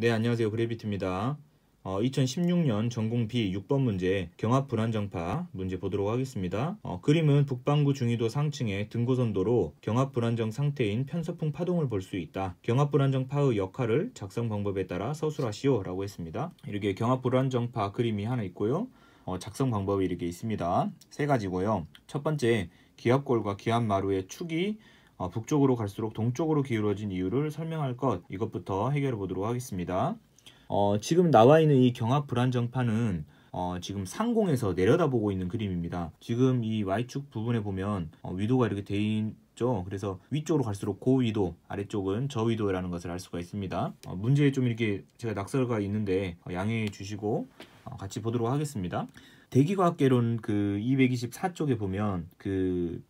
네, 안녕하세요. 그래비티입니다. 2016년 전공 B 6번 문제 경합 불안정파 문제 보도록 하겠습니다. 그림은 북반구 중위도 상층의 등고선도로 경합 불안정 상태인 편서풍 파동을 볼 수 있다. 경합 불안정파의 역할을 작성 방법에 따라 서술하시오 라고 했습니다. 이렇게 경합 불안정파 그림이 하나 있고요. 작성 방법이 이렇게 있습니다. 세 가지고요. 첫 번째, 기압골과 기압마루의 축이 북쪽으로 갈수록 동쪽으로 기울어진 이유를 설명할 것, 이것부터 해결해 보도록 하겠습니다. 지금 나와 있는 이 경합 불안정파는 지금 상공에서 내려다보고 있는 그림입니다. 지금 이 Y축 부분에 보면 위도가 이렇게 돼 있죠. 그래서 위쪽으로 갈수록 고위도, 아래쪽은 저위도라는 것을 알 수가 있습니다. 문제에 좀 이렇게 제가 낙서가 있는데 양해해 주시고 같이 보도록 하겠습니다. 대기과학개론 그 224쪽에 보면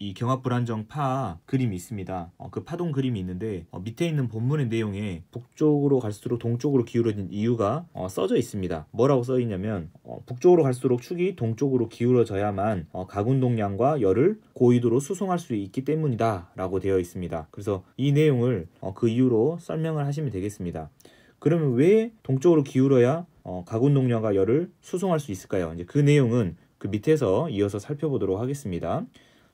이 경합 불안정파 그림이 있습니다. 그 파동 그림이 있는데 밑에 있는 본문의 내용에 북쪽으로 갈수록 동쪽으로 기울어진 이유가 써져 있습니다. 뭐라고 써 있냐면 북쪽으로 갈수록 축이 동쪽으로 기울어져야만 가군동량과 열을 고위도로 수송할 수 있기 때문이다 라고 되어 있습니다. 그래서 이 내용을 그 이유로 설명을 하시면 되겠습니다. 그러면 왜 동쪽으로 기울어야 가군동량과 열을 수송할 수 있을까요? 이제 그 내용은 그 밑에서 이어서 살펴보도록 하겠습니다.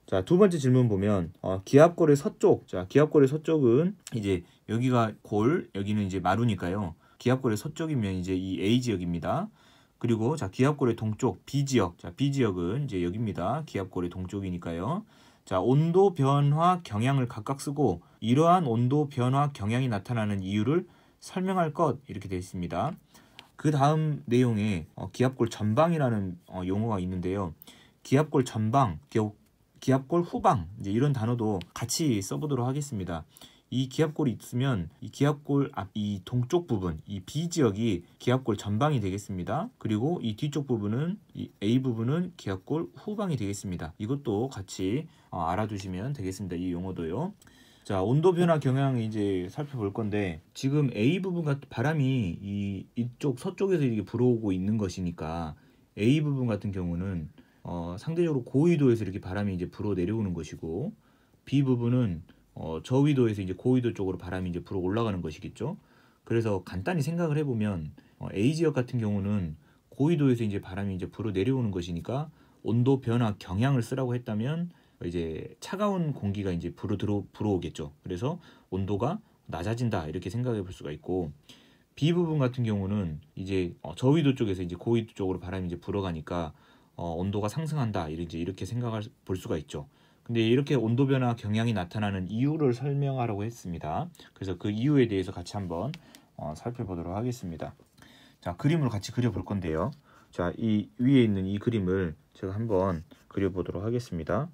자, 두 번째 질문 보면 기압골의 서쪽. 자, 기압골의 서쪽은 이제 여기가 골, 여기는 이제 마루니까요. 기압골의 서쪽이면 이제 이 A 지역입니다. 그리고 자, 기압골의 동쪽 B 지역. 자, B 지역은 이제 여기입니다. 기압골의 동쪽이니까요. 자, 온도 변화 경향을 각각 쓰고 이러한 온도 변화 경향이 나타나는 이유를 설명할 것, 이렇게 되어 있습니다. 그 다음 내용에 기압골 전방이라는 용어가 있는데요. 기압골 전방, 기압골 후방, 이제 이런 단어도 같이 써보도록 하겠습니다. 이 기압골이 있으면 이 기압골 앞 이 동쪽 부분, 이 B 지역이 기압골 전방이 되겠습니다. 그리고 이 뒤쪽 부분은 이 A 부분은 기압골 후방이 되겠습니다. 이것도 같이 알아두시면 되겠습니다. 이 용어도요. 자, 온도 변화 경향 이제 살펴볼 건데, 지금 A 부분 같은 바람이 이쪽 서쪽에서 이렇게 불어오고 있는 것이니까 A 부분 같은 경우는 상대적으로 고위도에서 이렇게 바람이 이제 불어 내려오는 것이고, B 부분은 저위도에서 이제 고위도 쪽으로 바람이 이제 불어 올라가는 것이겠죠. 그래서 간단히 생각을 해보면 A 지역 같은 경우는 고위도에서 이제 바람이 이제 불어 내려오는 것이니까 온도 변화 경향을 쓰라고 했다면 이제 차가운 공기가 이제 불어오겠죠. 그래서 온도가 낮아진다, 이렇게 생각해 볼 수가 있고, B 부분 같은 경우는 이제 저위도 쪽에서 이제 고위도 쪽으로 바람이 이제 불어가니까 온도가 상승한다, 이렇게 생각할 볼 수가 있죠. 근데 이렇게 온도 변화 경향이 나타나는 이유를 설명하라고 했습니다. 그래서 그 이유에 대해서 같이 한번 살펴보도록 하겠습니다. 자, 그림을 같이 그려볼 건데요. 자, 이 위에 있는 이 그림을 제가 한번 그려보도록 하겠습니다.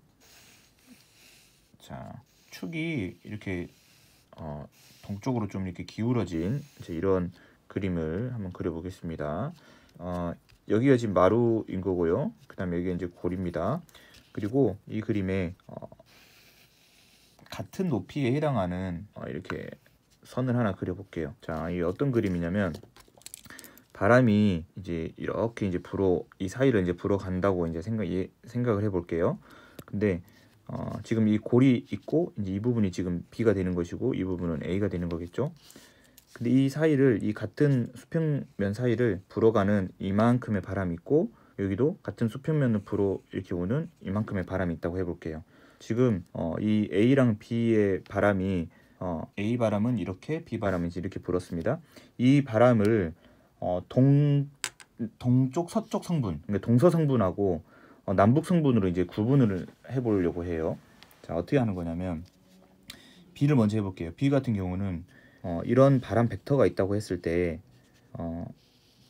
자, 축이 이렇게 동쪽으로 좀 이렇게 기울어진 이제 이런 그림을 한번 그려보겠습니다. 여기가 지금 마루인 거고요. 그 다음에 여기가 이제 골입니다. 그리고 이 그림에 같은 높이에 해당하는 이렇게 선을 하나 그려볼게요. 자, 이 어떤 그림이냐면 바람이 이제 이렇게 이제 이 사이를 이제 불어간다고 이제 생각을 해볼게요. 근데 지금 이 골이 있고 이제 이 부분이 지금 B가 되는 것이고 이 부분은 A가 되는 거겠죠. 근데 이 사이를, 이 같은 수평면 사이를 불어가는 이만큼의 바람이 있고, 여기도 같은 수평면을 불어 이렇게 오는 이만큼의 바람이 있다고 해볼게요. 지금 이 A랑 B의 바람이 A 바람은 이렇게, B 바람은 이렇게 불었습니다. 이 바람을 동쪽 서쪽 성분, 그러니까 동서 성분하고 남북 성분으로 이제 구분을 해보려고 해요. 자, 어떻게 하는 거냐면 B를 먼저 해볼게요. B 같은 경우는 이런 바람 벡터가 있다고 했을 때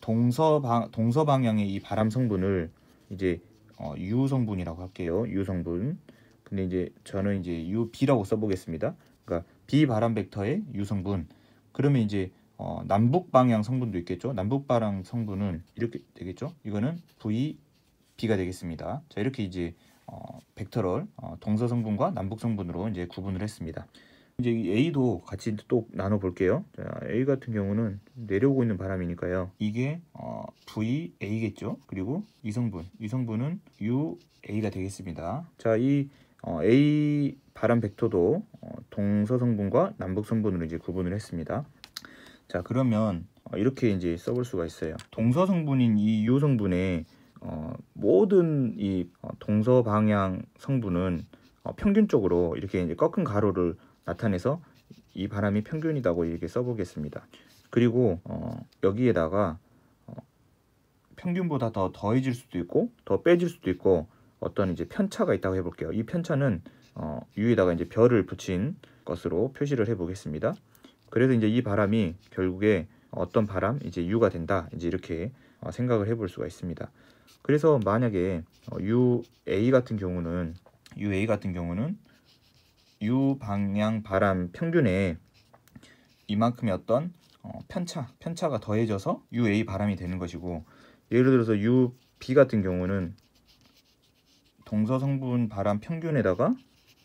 동서 방향의 이 바람 성분을 이제 U 성분이라고 할게요. U 성분. 근데 이제 저는 이제 UB라고 써보겠습니다. 그러니까 B 바람 벡터의 U 성분. 그러면 이제 남북 방향 성분도 있겠죠. 남북 방향 성분은 이렇게 되겠죠. 이거는 B가 되겠습니다. 자, 이렇게 이제 벡터를 동서 성분과 남북 성분으로 이제 구분을 했습니다. 이제 이 A도 같이 또 나눠 볼게요. 자, A 같은 경우는 내려오고 있는 바람이니까요. 이게 VA겠죠. 그리고 이 성분은 UA가 되겠습니다. 자, 이 A 바람 벡터도 동서 성분과 남북 성분으로 이제 구분을 했습니다. 자, 그러면 이렇게 이제 써볼 수가 있어요. 동서 성분인 이 U 성분의 모든 이 동서 방향 성분은 평균적으로 이렇게 이제 꺾은 가로를 나타내서 이 바람이 평균이라고 이렇게 써보겠습니다. 그리고 여기에다가 평균보다 더 더해질 수도 있고 더 빼질 수도 있고 어떤 이제 편차가 있다고 해볼게요. 이 편차는 U에다가 이제 별을 붙인 것으로 표시를 해보겠습니다. 그래서 이제 이 바람이 결국에 어떤 바람 이제 U가 된다 이제 이렇게 생각을 해볼 수가 있습니다. 그래서 만약에 UA 같은 경우는 U 방향 바람 평균에 이만큼의 어떤 편차가 더해져서 UA 바람이 되는 것이고, 예를 들어서 UB 같은 경우는 동서 성분 바람 평균에다가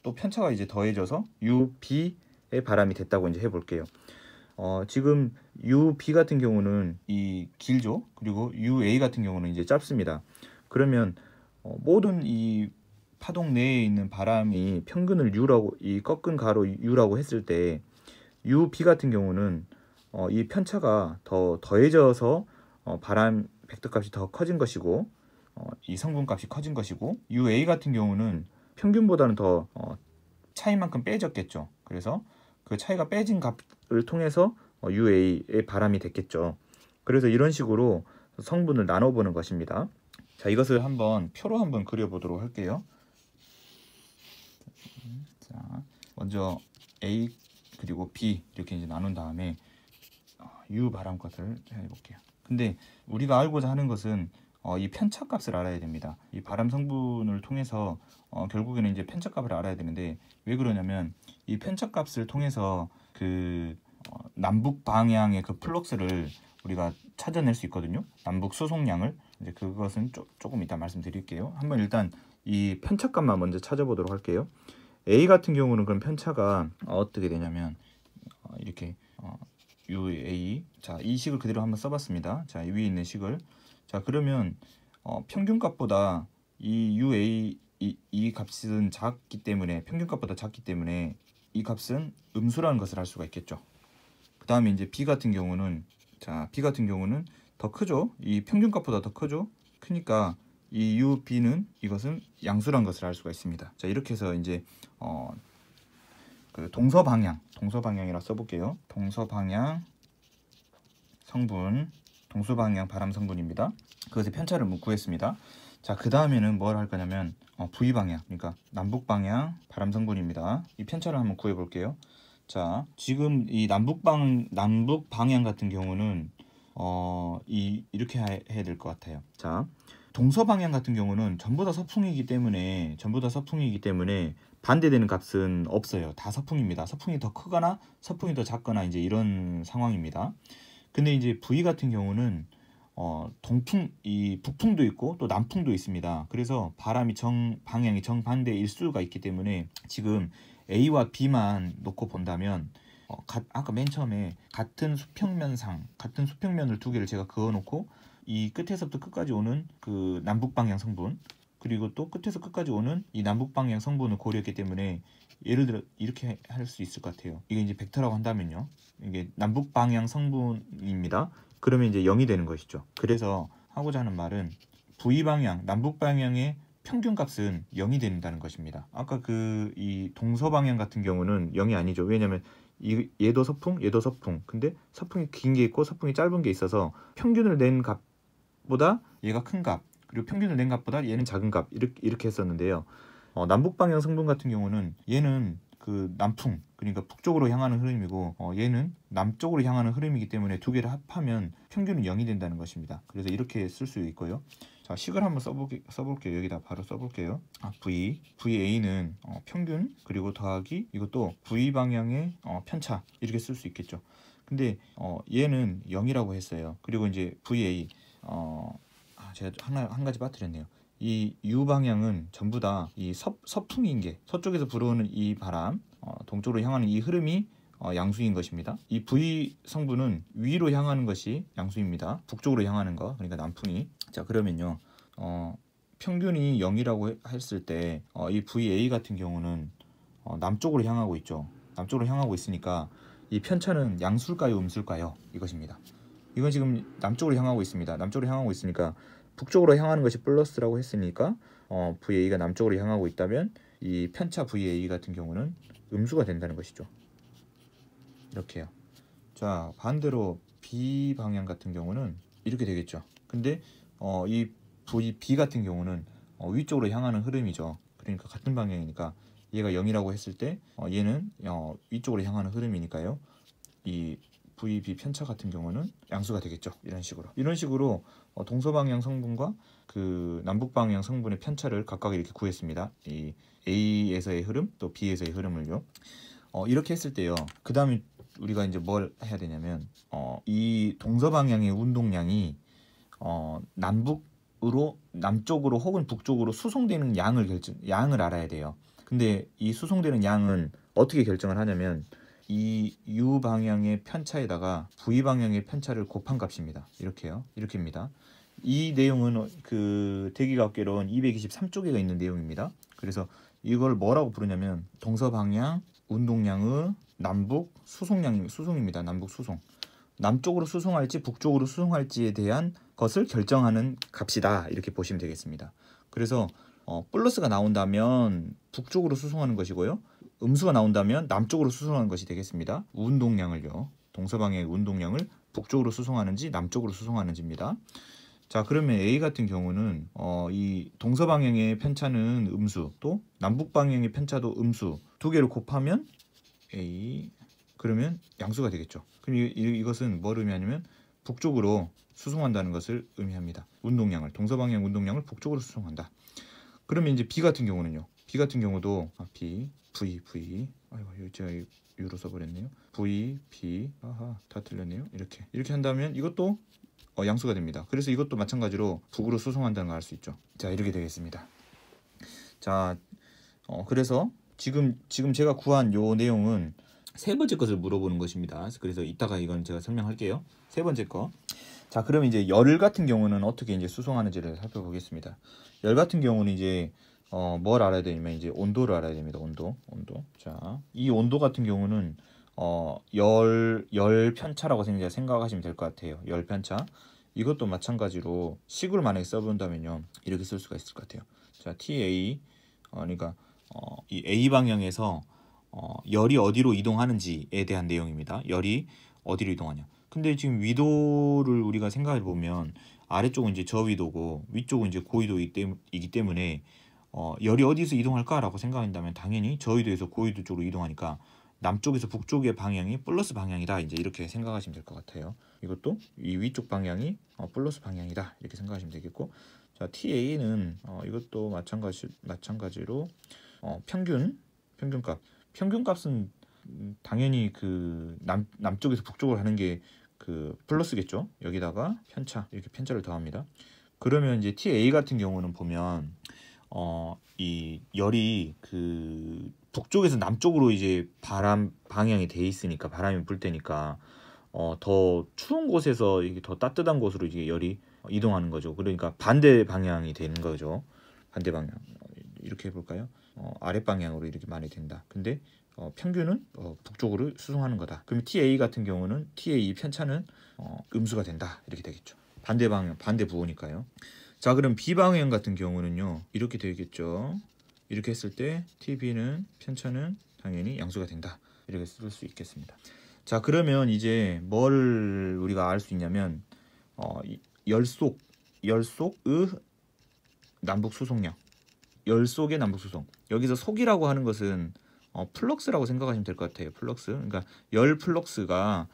또 편차가 이제 더해져서 UB의 바람이 됐다고 이제 해볼게요. 지금 UB 같은 경우는 이 길죠. 그리고 UA 같은 경우는 이제 짧습니다. 그러면 모든 이 파동 내에 있는 바람이 평균을 U라고, 이 꺾은 가로 U라고 했을 때 UB 같은 경우는 이 편차가 더 더해져서 바람 벡터값이 더 커진 것이고, 이 성분값이 커진 것이고, UA 같은 경우는 평균보다는 더 차이만큼 빼졌겠죠. 그래서 그 차이가 빼진 값을 통해서 UA의 바람이 됐겠죠. 그래서 이런 식으로 성분을 나눠보는 것입니다. 자, 이것을 한번 표로 한번 그려보도록 할게요. 자, 먼저 A 그리고 B 이렇게 이제 나눈 다음에 U 바람 값을 해볼게요. 근데 우리가 알고자 하는 것은 이 편차 값을 알아야 됩니다. 이 바람 성분을 통해서 결국에는 이제 편차 값을 알아야 되는데, 왜 그러냐면 이 편차 값을 통해서 그 남북 방향의 그 플럭스를 우리가 찾아낼 수 있거든요. 남북 수송량을. 이제 그것은 조금 이따 말씀드릴게요. 한번 일단 이 편차 값만 먼저 찾아보도록 할게요. A 같은 경우는 그럼 편차가 어떻게 되냐면 이렇게 UA, 자, 이 식을 그대로 한번 써봤습니다. 자, 위에 있는 식을. 자, 그러면 평균값보다 이 UA 이 값은 작기 때문에, 평균값보다 작기 때문에 이 값은 음수라는 것을 알 수가 있겠죠. 그 다음에 이제 B 같은 경우는, 자, B 같은 경우는 더 크죠. 이 평균값보다 더 크죠. 크니까 이 UB는 이것은 양수라는 것을 알 수가 있습니다. 자, 이렇게 해서 이제 그 동서방향이라 써볼게요. 동서방향 성분, 동서방향 바람 성분입니다. 그것의 편차를 구했습니다. 자, 그 다음에는 뭘 할 거냐면 V방향, 그러니까 남북방향 바람 성분입니다. 이 편차를 한번 구해 볼게요. 자, 지금 이 남북 방향 같은 경우는 이렇게 해야 될 것 같아요. 자, 동서방향 같은 경우는 전부 다 서풍이기 때문에 반대되는 값은 없어요. 다 서풍입니다. 서풍이 더 크거나 서풍이 더 작거나 이제 이런 상황입니다. 근데 이제 V 같은 경우는 북풍도 있고 또 남풍도 있습니다. 그래서 바람이 방향이 정반대일 수가 있기 때문에 지금 A와 B만 놓고 본다면 아까 맨 처음에 같은 수평면을 두 개를 제가 그어놓고 이 끝에서부터 끝까지 오는 그 남북 방향 성분, 그리고 또 끝에서 끝까지 오는 이 남북 방향 성분을 고려했기 때문에, 예를 들어 이렇게 할 수 있을 것 같아요. 이게 이제 벡터라고 한다면요, 이게 남북 방향 성분입니다. 그러면 이제 0이 되는 것이죠. 그래서 하고자 하는 말은 V 방향, 남북 방향의 평균값은 0이 된다는 것입니다. 아까 이 동서 방향 같은 경우는 0이 아니죠. 왜냐면 얘도 서풍, 얘도 서풍. 근데 서풍이 긴 게 있고 서풍이 짧은 게 있어서 평균을 낸 값보다 얘가 큰 값, 그리고 평균을 낸 값보다 얘는 작은 값, 이렇게 했었는데요. 남북 방향 성분 같은 경우는 얘는 그 남풍, 그러니까 북쪽으로 향하는 흐름이고 얘는 남쪽으로 향하는 흐름이기 때문에 두 개를 합하면 평균은 0이 된다는 것입니다. 그래서 이렇게 쓸 수 있고요. 자, 식을 한번 써볼게요. 여기다 바로 써볼게요. VA는 평균, 그리고 더하기 이것도 V 방향의 편차, 이렇게 쓸 수 있겠죠. 근데 얘는 0이라고 했어요. 그리고 이제 VA 제가 한 가지 빠뜨렸네요. 이 U 방향은 전부 다 이 서풍인 게, 서쪽에서 불어오는 이 바람, 동쪽으로 향하는 이 흐름이 양수인 것입니다. 이 V 성분은 위로 향하는 것이 양수입니다. 북쪽으로 향하는 거, 그러니까 남풍이. 자, 그러면요, 평균이 0이라고 했을 때 이 VA 같은 경우는 남쪽으로 향하고 있죠. 남쪽으로 향하고 있으니까 이 편차는 양수일까요, 음수일까요? 이것입니다. 이건 지금 남쪽으로 향하고 있습니다. 남쪽으로 향하고 있으니까 북쪽으로 향하는 것이 플러스라고 했으니까 VA가 남쪽으로 향하고 있다면 이 편차 VA 같은 경우는 음수가 된다는 것이죠. 이렇게요. 자, 반대로 B 방향 같은 경우는 이렇게 되겠죠. 근데 이 B 같은 경우는 위쪽으로 향하는 흐름이죠. 그러니까 같은 방향이니까 얘가 0이라고 했을 때 얘는 위쪽으로 향하는 흐름이니까요. 이 VB 편차 같은 경우는 양수가 되겠죠. 이런 식으로 동서방향 성분과 그 남북방향 성분의 편차를 각각 이렇게 구했습니다. 이 A에서의 흐름 또 B에서의 흐름을요. 이렇게 했을 때요. 그 다음에 우리가 이제 뭘 해야 되냐면 이 동서방향의 운동량이 남쪽으로 혹은 북쪽으로 수송되는 양을 알아야 돼요. 근데 이 수송되는 양은 어떻게 결정을 하냐면 이 U 방향의 편차에다가 V 방향의 편차를 곱한 값입니다. 이렇게요. 이렇게입니다. 이 내용은 그 대기각계론 223쪽에 있는 내용입니다. 그래서 이걸 뭐라고 부르냐면 동서방향 운동량의 남북 수송입니다. 남북 수송. 남쪽으로 수송할지 북쪽으로 수송할지에 대한 것을 결정하는 값이다. 이렇게 보시면 되겠습니다. 그래서 플러스가 나온다면 북쪽으로 수송하는 것이고요. 음수가 나온다면 남쪽으로 수송하는 것이 되겠습니다. 운동량을요. 동서방향의 운동량을 북쪽으로 수송하는지 남쪽으로 수송하는지입니다. 자, 그러면 A 같은 경우는 이 동서방향의 편차는 음수, 또 남북방향의 편차도 음수 두 개를 곱하면 A, 그러면 양수가 되겠죠. 그럼 이것은 뭘 의미하냐면 북쪽으로 수송한다는 것을 의미합니다. 동서방향 운동량을 북쪽으로 수송한다. 그러면 이제 B 같은 경우는요. B 같은 경우도 V. 아이고, 제가 U로 써버렸네요. V, B, 다 틀렸네요. 이렇게 한다면 이것도 양수가 됩니다. 그래서 이것도 마찬가지로 북으로 수송한다는 걸 알 수 있죠. 자, 이렇게 되겠습니다. 자, 그래서 지금 제가 구한 요 내용은 세 번째 것을 물어보는 것입니다. 그래서 이따가 이건 제가 설명할게요. 세 번째 거. 자, 그럼 이제 열 같은 경우는 어떻게 이제 수송하는지를 살펴보겠습니다. 열 같은 경우는 이제 뭘 알아야 되냐면 이제 온도를 알아야 됩니다. 온도. 자, 이 온도 같은 경우는 열 편차라고 생각하시면 될 것 같아요. 열 편차. 이것도 마찬가지로 식을 만약에 써본다면요. 이렇게 쓸 수가 있을 것 같아요. 자, TA 그러니까 이 A 방향에서 열이 어디로 이동하는지에 대한 내용입니다. 열이 어디로 이동하냐. 근데 지금 위도를 우리가 생각해 보면 아래쪽은 이제 저위도고 위쪽은 이제 고위도이기 때문에 열이 어디서 이동할까라고 생각한다면 당연히 저위도에서 고위도 쪽으로 이동하니까 남쪽에서 북쪽의 방향이 플러스 방향이다. 이제 이렇게 생각하시면 될 것 같아요. 이것도 이 위쪽 방향이 플러스 방향이다. 이렇게 생각하시면 되겠고, 자, TA는 이것도 마찬가지로 평균값은 당연히 그 남쪽에서 북쪽으로 하는 게 그 플러스겠죠. 여기다가 이렇게 편차를 더합니다. 그러면 이제 TA 같은 경우는 보면 이 열이 그 북쪽에서 남쪽으로 이제 바람 방향이 돼 있으니까 바람이 불 때니까 더 추운 곳에서 이게 더 따뜻한 곳으로 이제 열이 이동하는 거죠. 그러니까 반대 방향이 되는 거죠. 반대 방향. 이렇게 해볼까요? 아랫 방향으로 이렇게 많이 된다. 근데 평균은 북쪽으로 수송하는 거다. 그럼 TA 같은 경우는 TA 편차는 음수가 된다. 이렇게 되겠죠. 반대 방향, 반대 부호니까요. 자, 그럼 B 방향 같은 경우는요. 이렇게 되겠죠. 이렇게 했을 때 TB는 편차는 당연히 양수가 된다. 이렇게 쓸 수 있겠습니다. 자, 그러면 이제 뭘 우리가 알 수 있냐면 열 속의 남북 수송량. 열 속의 남북 수송. 여기서 속이라고 하는 것은 플럭스라고 생각하시면 될 것 같아요. 플럭스. 그러니까 열 플럭스가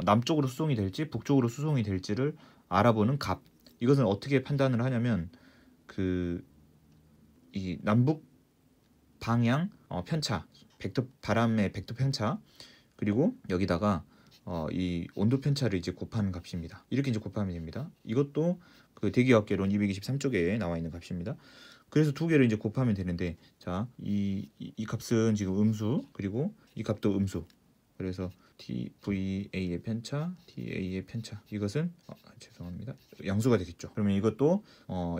남쪽으로 수송이 될지 북쪽으로 수송이 될지를 알아보는 값. 이것은 어떻게 판단을 하냐면 이 남북 방향 편차, 바람의 벡터 편차, 그리고 여기다가 이 온도 편차를 이제 곱하는 값입니다. 이렇게 이제 곱하면 됩니다. 이것도 그 대기각계론 223쪽에 나와 있는 값입니다. 그래서 두 개를 이제 곱하면 되는데, 자, 이 값은 지금 음수, 그리고 이 값도 음수. 그래서 VA의 편차, TA의 편차. 이것은 죄송합니다. 양수가 되겠죠. 그러면 이것도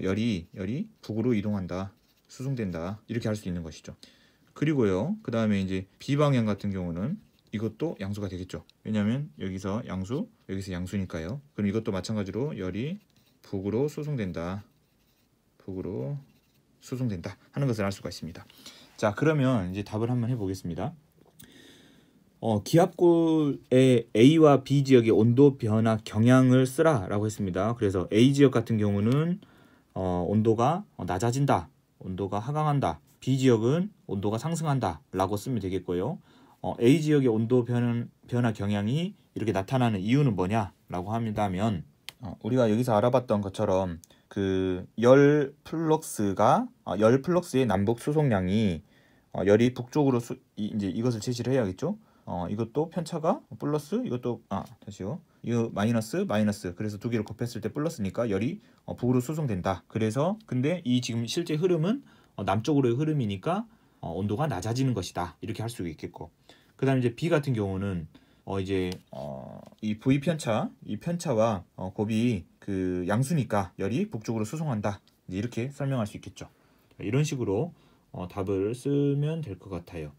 열이 북으로 이동한다, 수송된다. 이렇게 할 수 있는 것이죠. 그리고요, 그 다음에 이제 B 방향 같은 경우는 이것도 양수가 되겠죠. 왜냐하면 여기서 양수, 여기서 양수니까요. 그럼 이것도 마찬가지로 열이 북으로 수송된다. 북으로 수송된다 하는 것을 알 수가 있습니다. 자, 그러면 이제 답을 한번 해보겠습니다. 기압골의 A와 B 지역의 온도 변화 경향을 쓰라라고 했습니다. 그래서 A 지역 같은 경우는 온도가 낮아진다, 온도가 하강한다. B 지역은 온도가 상승한다 라고 쓰면 되겠고요. A 지역의 온도 변화 경향이 이렇게 나타나는 이유는 뭐냐 라고 한다면 우리가 여기서 알아봤던 것처럼 그 열 플럭스의 남북 수송량이 열이 북쪽으로 이제 이것을 제시를 해야겠죠. 이것도 편차가 플러스, 이것도 다시요. 이거 마이너스. 그래서 두 개를 곱했을 때 플러스니까 열이 북으로 수송된다. 그래서 근데 이 지금 실제 흐름은 남쪽으로의 흐름이니까 온도가 낮아지는 것이다. 이렇게 할 수 있겠고. 그다음에 이제 B 같은 경우는 이 V 편차, 이 편차와 곱이 그 양수니까 열이 북쪽으로 수송한다. 이렇게 설명할 수 있겠죠. 이런 식으로 답을 쓰면 될 것 같아요.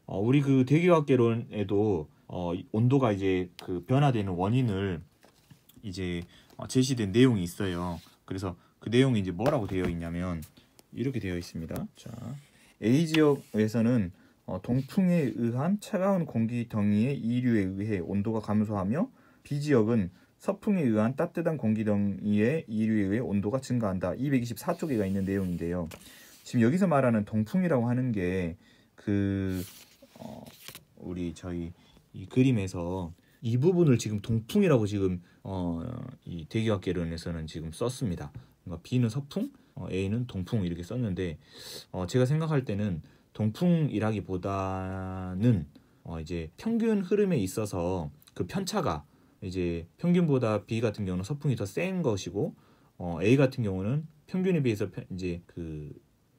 우리 그 대기화학개론에도 온도가 이제 그 변화되는 원인을 이제 제시된 내용이 있어요. 그래서 그 내용이 이제 뭐라고 되어 있냐면 이렇게 되어 있습니다. 자, A 지역에서는 동풍에 의한 차가운 공기 덩이의 이류에 의해 온도가 감소하며 B 지역은 서풍에 의한 따뜻한 공기 덩이의 이류에 의해 온도가 증가한다. 224쪽에가 있는 내용인데요. 지금 여기서 말하는 동풍이라고 하는 게 저희 이 그림에서 이 부분을 지금 동풍이라고 지금 이 대기화학개론에서는 지금 썼습니다. 그러니까 B는 서풍, A는 동풍 이렇게 썼는데 제가 생각할 때는 동풍이라기보다는 이제 평균 흐름에 있어서 그 편차가 이제 평균보다 B 같은 경우는 서풍이 더 센 것이고 A 같은 경우는 평균에 비해서 이제 그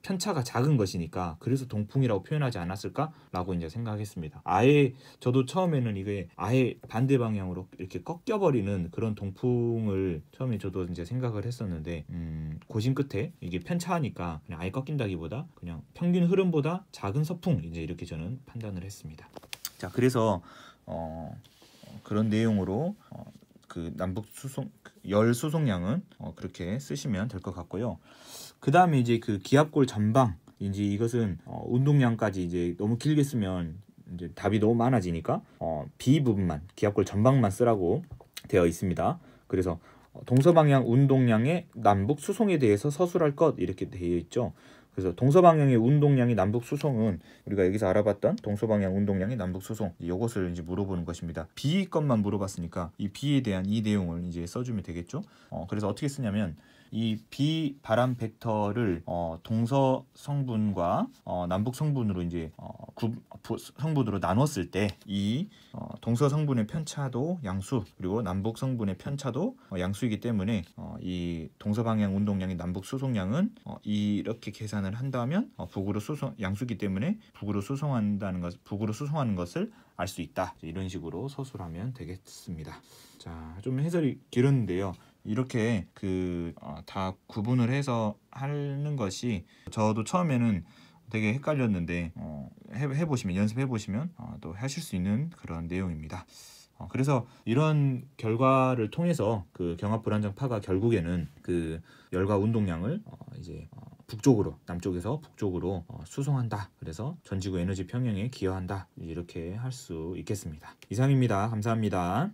편차가 작은 것이니까 그래서 동풍이라고 표현하지 않았을까라고 이제 생각했습니다. 아예 저도 처음에는 이게 아예 반대 방향으로 이렇게 꺾여버리는 그런 동풍을 처음에 저도 이제 생각을 했었는데 고심 끝에 이게 편차하니까 그냥 아예 꺾인다기보다 그냥 평균 흐름보다 작은 서풍 이제 이렇게 저는 판단을 했습니다. 자, 그래서 그런 내용으로 그 남북 수송 열 수송량은 그렇게 쓰시면 될 것 같고요. 그 다음에 이제 그 기압골 전방 이제 이것은 운동량까지 이제 너무 길게 쓰면 이제 답이 너무 많아지니까 B 부분만 기압골 전방만 쓰라고 되어 있습니다. 그래서 동서방향 운동량의 남북 수송에 대해서 서술할 것 이렇게 되어 있죠. 그래서 동서방향의 운동량이 남북 수송은 우리가 여기서 알아봤던 동서방향 운동량의 남북 수송 이것을 이제 물어보는 것입니다. B 것만 물어봤으니까 이 B에 대한 이 내용을 이제 써주면 되겠죠. 그래서 어떻게 쓰냐면 이 B 바람 벡터를 동서 성분과 남북 성분으로 이제 성분으로 나눴을 때 이 동서 성분의 편차도 양수 그리고 남북 성분의 편차도 양수이기 때문에 이 동서 방향 운동량의 남북 수송량은 이렇게 계산을 한다면 북으로 양수이기 때문에 북으로 수송하는 것을 알 수 있다. 이런 식으로 서술하면 되겠습니다. 자, 좀 해설이 길었는데요. 이렇게 다 구분을 해서 하는 것이 저도 처음에는 되게 헷갈렸는데 해보시면 연습해보시면 또 하실 수 있는 그런 내용입니다. 그래서 이런 결과를 통해서 그 경합 불안정파가 결국에는 그 열과 운동량을 이제 북쪽으로 남쪽에서 북쪽으로 수송한다. 그래서 전지구 에너지 평형에 기여한다. 이렇게 할 수 있겠습니다. 이상입니다. 감사합니다.